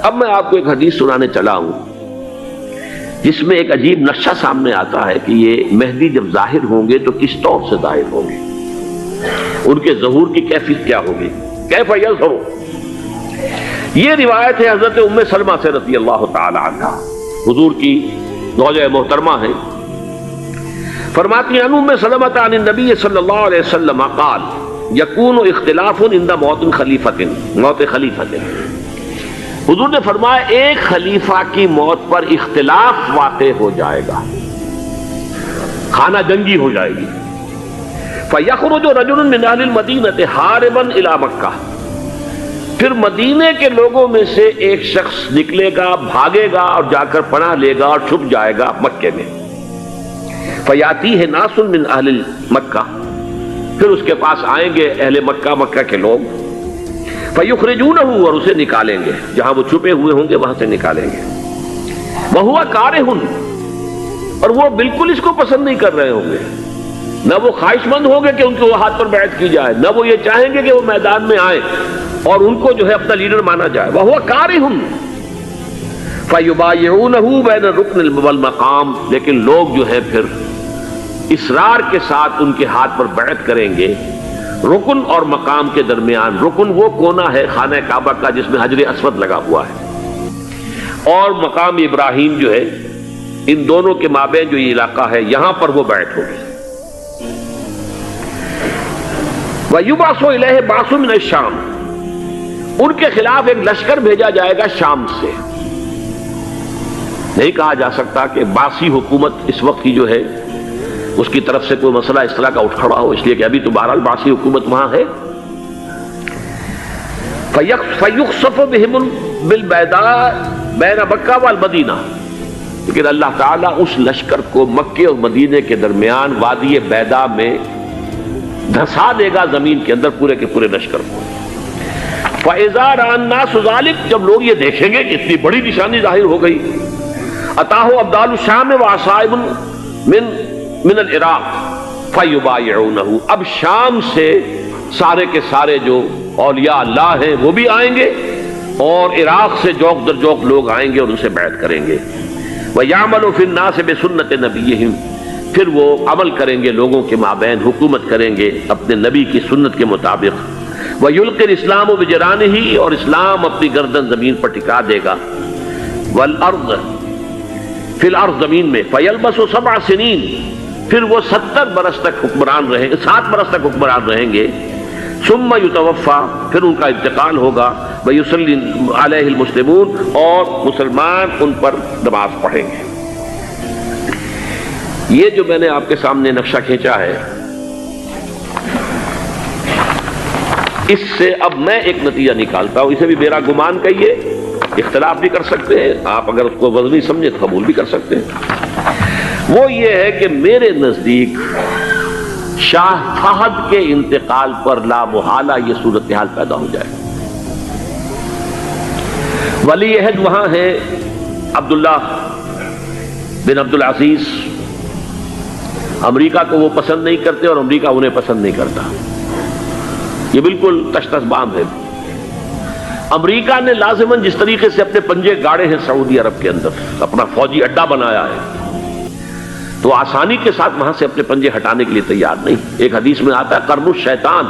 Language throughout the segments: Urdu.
اب میں آپ کو ایک حدیث سنانے چلا ہوں جس میں ایک عجیب نقشہ سامنے آتا ہے کہ یہ مہدی جب ظاہر ہوں گے تو کس طور سے ظاہر ہوں گے، ان کے ظہور کی کیفیت کیا ہوگی، کیف یظہر۔ یہ روایت ہے حضرت ام سلمہ سے رضی اللہ تعالی عنہا، حضور کی زوجہ محترمہ ہیں، فرماتی ہیں ام سلمہ عن النبی صلی اللہ علیہ وسلم قال یکون اختلاف عند موت خلیفۃ، موت خلیفۃ، حضور نے فرمایا ایک خلیفہ کی موت پر اختلاف واقع ہو جائے گا، خانہ جنگی ہو جائے گی۔ فَيَخْرُجُ رَجُلٌ مِّنْ أَهْلِ الْمَدِينَةِ حَارِبًا إِلَى مَكَّةَ، پھر مدینے کے لوگوں میں سے ایک شخص نکلے گا، بھاگے گا اور جا کر پناہ لے گا اور چھپ جائے گا مکے میں۔ فَيَأْتِيهِ نَاسٌ مِّنْ أَهْلِ مَكَّةِ، پھر اس کے پاس آئیں گے اہل مکہ، مکہ کے لوگ، فَيُخْرِجُونَهُ، اور اسے نکالیں گے، جہاں وہ چھپے ہوئے ہوں گے وہاں سے نکالیں گے۔ وَهُوَ كَارِهٌ، اور وہ بالکل اس کو پسند نہیں کر رہے ہوں گے، نہ وہ خواہش مند ہوں گے کہ ان کے وہ ہاتھ پر بیعت کی جائے، نہ وہ یہ چاہیں گے کہ وہ میدان میں آئیں اور ان کو جو ہے اپنا لیڈر مانا جائے۔ وَهُوَ كَارِهٌ فَيُبَايِعُونَهُ بَيْنَ الرُّكْنِ وَالْمَقَامِ، لیکن لوگ جو ہے پھر اصرار کے ساتھ ان کے ہاتھ پر بیعت کریں گے رکن اور مقام کے درمیان۔ رکن وہ کونا ہے خانہ کعبہ کا جس میں حجر اسود لگا ہوا ہے، اور مقام ابراہیم جو ہے، ان دونوں کے مابین جو یہ علاقہ ہے یہاں پر وہ بیعت ہوگی۔ وَيُبْعَثُ إِلَيْهِ بَعْثٌ مِّنَ الشَّامِ، ان کے خلاف ایک لشکر بھیجا جائے گا شام سے۔ نہیں کہا جا سکتا کہ باسی حکومت اس وقت کی جو ہے اس کی طرف سے کوئی مسئلہ اس طرح کا اٹھ کھڑا ہو، اس لیے کہ ابھی تو بہرحال باسی حکومت وہاں ہے۔ فَيُخْسَفُ بِهِمُ بِالْبَيْضَاءِ بَيْنَ مَكَّةَ وَالْمَدِينَةِ، لیکن اللہ تعالیٰ اس لشکر کو مکے اور مدینے کے درمیان وادی بیضاء میں دھسا دے گا زمین کے اندر، پورے کے پورے لشکر کو۔ فَإِذَا رَأَى النَّاسُ ذَلِكَ، جب لوگ یہ دیکھیں گے کہ اتنی بڑی نشانی ظاہر ہو گئی، أَتَاهُ أَبْدَالُ الشَّامِ وَعَصَائِبٌ من العراق فَيُبَايِعُونَهُ، اب شام سے سارے کے سارے جو اولیاء اللہ ہیں وہ بھی آئیں گے، اور عراق سے جوق در جوق لوگ آئیں گے اور ان سے بیعت کریں گے۔ وَيَعْمَلُ فِي النَّاسِ بِسُنَّةِ نَبِيِّهِمْ، پھر وہ عمل کریں گے لوگوں کے مابین، حکومت کریں گے اپنے نبی کی سنت کے مطابق۔ وَيُلْقِي الْإِسْلَامُ بِجَرَانِهِ، اور اسلام اپنی گردن زمین پر ٹکا دے گا۔ وَالْأَرْض فِي الْأَرْض، زمین میں۔ فَيَلْبَسُ 7 سنین، پھر وہ 70 برس تک حکمران رہیں گے، 7 برس تک حکمران رہیں گے۔ ثم يتوفى، پھر ان کا انتقال ہوگا۔ ويصلي عليه المسلمون، اور مسلمان ان پر نماز پڑھیں گے۔ یہ جو میں نے آپ کے سامنے نقشہ کھینچا ہے، اس سے اب میں ایک نتیجہ نکالتا ہوں، اسے بھی میرا گمان کہیے، اختلاف بھی کر سکتے ہیں آپ، اگر اس کو وزنی سمجھے تو قبول بھی کر سکتے ہیں۔ وہ یہ ہے کہ میرے نزدیک شاہ فہد کے انتقال پر لا محالہ یہ صورتحال پیدا ہو جائے۔ ولی عہد وہاں ہے عبداللہ بن عبدالعزیز، امریکہ کو وہ پسند نہیں کرتے اور امریکہ انہیں پسند نہیں کرتا، یہ بالکل تشتش بام ہے۔ امریکہ نے لازماً جس طریقے سے اپنے پنجے گاڑے ہیں سعودی عرب کے اندر، اپنا فوجی اڈا بنایا ہے، تو آسانی کے ساتھ وہاں سے اپنے پنجے ہٹانے کے لیے تیار نہیں۔ ایک حدیث میں آتا ہے قرن الشیطان،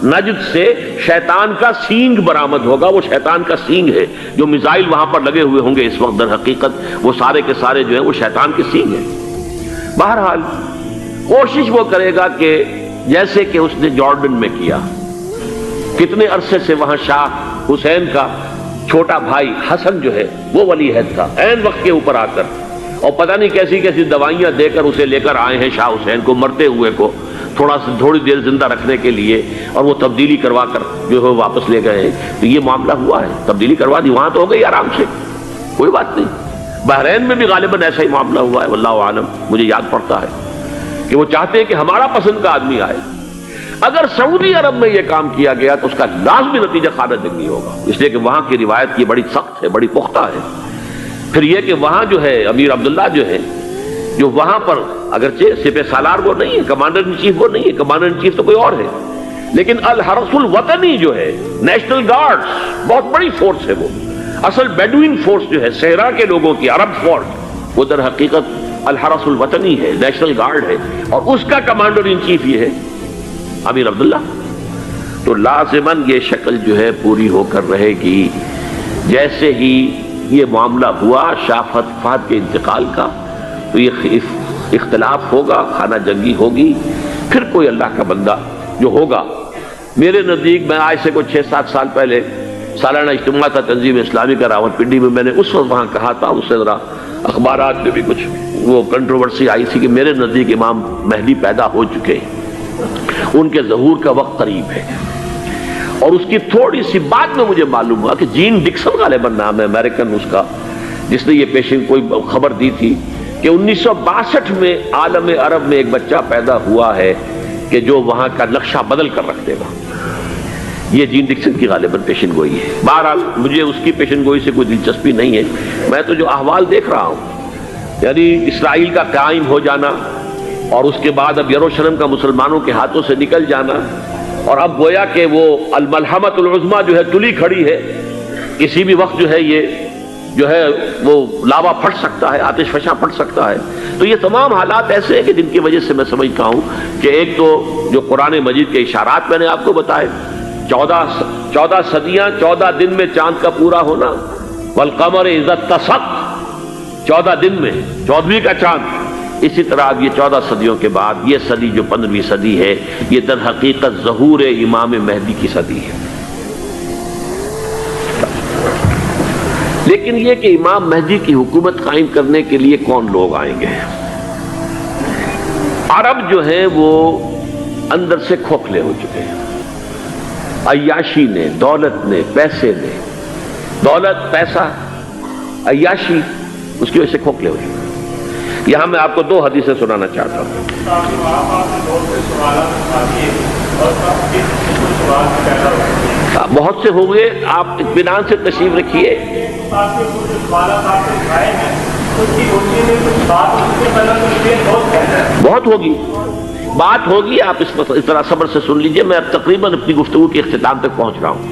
نجد سے شیطان کا سینگ برآمد ہوگا، وہ شیطان کا سینگ ہے، جو میزائل وہاں پر لگے ہوئے ہوں گے اس وقت، در حقیقت وہ سارے کے سارے جو ہیں وہ شیطان کے سینگ ہیں۔ بہرحال کوشش وہ کرے گا کہ جیسے کہ اس نے جارڈن میں کیا، کتنے عرصے سے وہاں شاہ حسین کا چھوٹا بھائی حسن جو ہے وہ ولی عہد تھا، عین وقت کے اوپر آ کر، اور پتہ نہیں کیسی کیسی دوائیاں دے کر اسے لے کر آئے ہیں شاہ حسین کو، مرتے ہوئے کو تھوڑی دیر زندہ رکھنے کے لیے، اور وہ تبدیلی کروا کر جو ہے واپس لے گئے ہیں۔ تو یہ معاملہ ہوا ہے، تبدیلی کروا دی، وہاں تو ہو گئی آرام سے، کوئی بات نہیں۔ بحرین میں بھی غالباً ایسا ہی معاملہ ہوا ہے، واللہ عالم، مجھے یاد پڑتا ہے کہ وہ چاہتے ہیں کہ ہمارا پسند کا آدمی آئے۔ اگر سعودی عرب میں یہ کام کیا گیا تو اس کا لازمی نتیجہ خانہ جنگی ہوگا، اس لیے کہ وہاں کی روایت یہ بڑی سخت ہے، بڑی پختہ ہے۔ پھر یہ کہ وہاں جو ہے امیر عبداللہ جو ہے، جو وہاں پر اگرچہ سپہ سالار وہ نہیں ہے، کمانڈر ان چیف وہ نہیں ہے، کمانڈر ان چیف تو کوئی اور ہے، لیکن الحرس الوطنی جو ہے، نیشنل گارڈز، بہت بڑی فورس ہے وہ، اصل بیڈوین فورس جو ہے صحرا کے لوگوں کی عرب فورس، وہ در حقیقت الحرس الوطنی ہے، نیشنل گارڈ ہے، اور اس کا کمانڈر ان چیف یہ ہے امیر عبداللہ. تو لازماً یہ شکل جو ہے پوری ہو کر رہے گی. جیسے ہی یہ معاملہ ہوا شاہ فہد کے انتقال کا تو یہ اختلاف ہوگا، خانہ جنگی ہوگی. پھر کوئی اللہ کا بندہ جو ہوگا، میرے نزدیک، میں آج سے کوئی 6-7 سال پہلے سالانہ اجتماع تھا تنظیم اسلامی کا راولپنڈی میں، میں نے اس وقت وہاں کہا تھا، اس سے ذرا اخبارات میں بھی کچھ وہ کنٹروورسی آئی تھی کہ میرے نزدیک امام مہدی پیدا ہو چکے ہیں، ان کے ظہور کا وقت قریب ہے. اور اس کی تھوڑی سی بعد میں مجھے معلوم ہوا کہ جین ڈکسن غالباً نام ہے امریکن اس کا، جس نے یہ پیشن کوئی خبر دی تھی کہ 1962 میں عالم عرب میں ایک بچہ پیدا ہوا ہے کہ جو وہاں کا نقشہ بدل کر رکھ دے گا. یہ جین ڈکسن کی غالباً پیشن گوئی ہے. بہرحال مجھے اس کی پیشن گوئی سے کوئی دلچسپی نہیں ہے. میں تو جو احوال دیکھ رہا ہوں، یعنی اسرائیل کا قائم ہو جانا اور اس کے بعد اب یروشلم کا مسلمانوں کے ہاتھوں سے نکل جانا، اور اب گویا کہ وہ الملحمۃ العظمیٰ جو ہے تلی کھڑی ہے، کسی بھی وقت جو ہے یہ جو ہے وہ لاوا پھٹ سکتا ہے، آتش فشاں پھٹ سکتا ہے. تو یہ تمام حالات ایسے ہیں کہ جن کی وجہ سے میں سمجھتا ہوں کہ ایک تو جو قرآن مجید کے اشارات میں نے آپ کو بتائے، 14 صدیاں، 14 دن میں چاند کا پورا ہونا، والقمر اذا اتسق، 14 دن میں 14ویں کا چاند. اسی طرح اب یہ 14 صدیوں کے بعد یہ صدی جو 15ویں صدی ہے، یہ در حقیقت ظہور امام مہدی کی صدی ہے. لیکن یہ کہ امام مہدی کی حکومت قائم کرنے کے لیے کون لوگ آئیں گے؟ عرب جو ہیں وہ اندر سے کھوکھلے ہو چکے ہیں. عیاشی نے، دولت نے، پیسے نے، دولت، پیسہ، عیاشی، اس کی وجہ سے کھوکھلے ہو چکے ہیں. یہاں میں آپ کو 2 حدیثیں سنانا چاہتا ہوں. بہت سے ہو گئے، آپ اطمینان سے تشریف رکھیے. بہت ہوگی، بات ہوگی، آپ اس طرح صبر سے سن لیجئے. میں اب تقریباً اپنی گفتگو کے اختتام تک پہنچ رہا ہوں.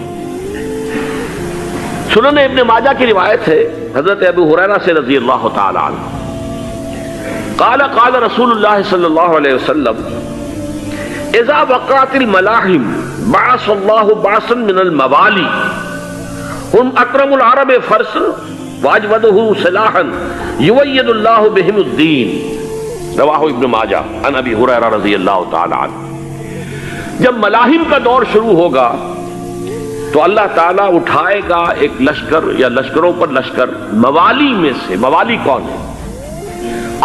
سنن ابن ماجہ کی روایت ہے حضرت ابو ہریرہ سے رضی اللہ تعالی عنہ، قال قال رسول اللہ صلی اللہ علیہ وسلم اذا وقعت الملاحم بعث اللہ بعثا من الموالی هم اکرم العرب فرسا واجودہ سلاحا یوید اللہ بہم الدین. رواہ ابن ماجہ عن ابی ہریرہ رضی اللہ تعالی عنہ. جب ملاحم کا دور شروع ہوگا تو اللہ تعالیٰ اٹھائے گا ایک لشکر یا لشکروں پر لشکر موالی میں سے. موالی کون ہے؟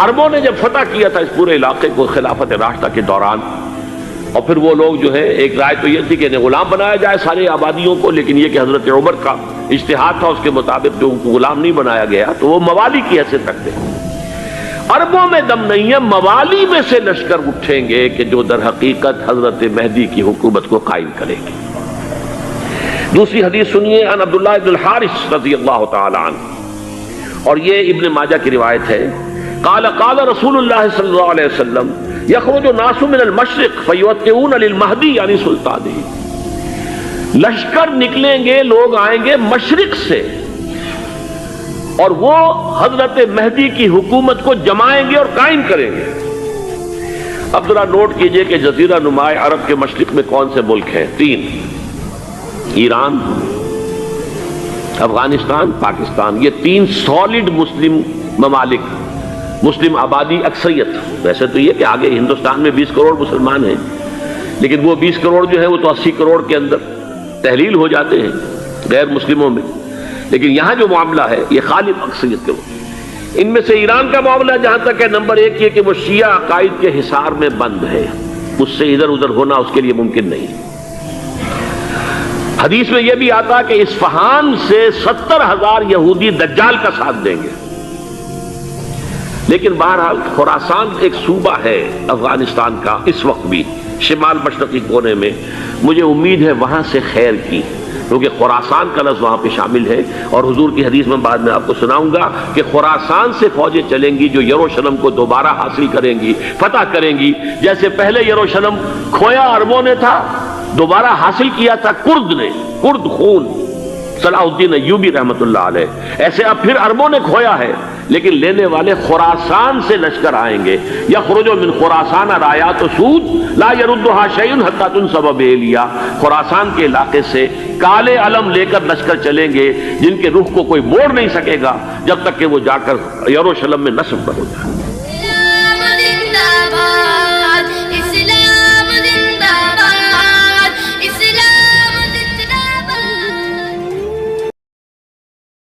عربوں نے جب فتح کیا تھا اس پورے علاقے کو خلافت راشدہ کے دوران، اور پھر وہ لوگ جو ہے، ایک رائے تو یہ تھی کہ انہیں غلام بنایا جائے ساری آبادیوں کو، لیکن یہ کہ حضرت عمر کا اجتہاد تھا، اس کے مطابق جو ان کو غلام نہیں بنایا گیا تو وہ موالی کی حیثیت رکھتے ہیں. عربوں میں دم نہیں ہے، موالی میں سے لشکر اٹھیں گے کہ جو در حقیقت حضرت مہدی کی حکومت کو قائم کریں گے. دوسری حدیث سنیے، عن عبداللہ بن الحارث رضی اللہ تعالی عنہ، اور یہ ابن ماجہ کی روایت ہے. قال قال رسول اللہ صلی اللہ علیہ وسلم یخرج الناس من المشرق فیوطئون للمہدی یعنی سلطانہ. لشکر نکلیں گے، لوگ آئیں گے مشرق سے، اور وہ حضرت مہدی کی حکومت کو جمائیں گے اور قائم کریں گے. اب ذرا نوٹ کیجئے کہ جزیرہ نما عرب کے مشرق میں کون سے ملک ہیں؟ 3: ایران، افغانستان، پاکستان. یہ 3 سالڈ مسلم ممالک، مسلم آبادی اکثریت. ویسے تو یہ کہ آگے ہندوستان میں 20 کروڑ مسلمان ہیں، لیکن وہ 20 کروڑ جو ہے وہ تو 80 کروڑ کے اندر تحلیل ہو جاتے ہیں غیر مسلموں میں. لیکن یہاں جو معاملہ ہے یہ غالب اکثریت کے. ان میں سے ایران کا معاملہ جہاں تک ہے، نمبر 1 یہ کہ وہ شیعہ عقائد کے حصار میں بند ہے، اس سے ادھر ادھر ہونا اس کے لیے ممکن نہیں. حدیث میں یہ بھی آتا کہ اصفہان سے 70,000 یہودی دجال کا ساتھ دیں گے. لیکن بہرحال خراسان ایک صوبہ ہے افغانستان کا اس وقت بھی شمال مشرقی کونے میں، مجھے امید ہے وہاں سے خیر کی، کیونکہ خراسان کا لفظ وہاں پہ شامل ہے. اور حضور کی حدیث میں بعد میں آپ کو سناؤں گا کہ خراسان سے فوجیں چلیں گی جو یروشلم کو دوبارہ حاصل کریں گی، فتح کریں گی. جیسے پہلے یروشلم کھویا عربوں نے تھا، دوبارہ حاصل کیا تھا کرد نے، کرد خون صلاح الدین ایوبی رحمۃ اللہ علیہ. ایسے اب پھر عربوں نے کھویا ہے، لیکن لینے والے خراسان سے لشکر آئیں گے. یخرج من خراسان رایات سود لا یردھا شیء حتی تنصب بإیلیا. خراسان کے علاقے سے کالے علم لے کر لشکر چلیں گے جن کے رخ کو کوئی موڑ نہیں سکے گا جب تک کہ وہ جا کر یروشلم میں نصب نہ ہو جائے.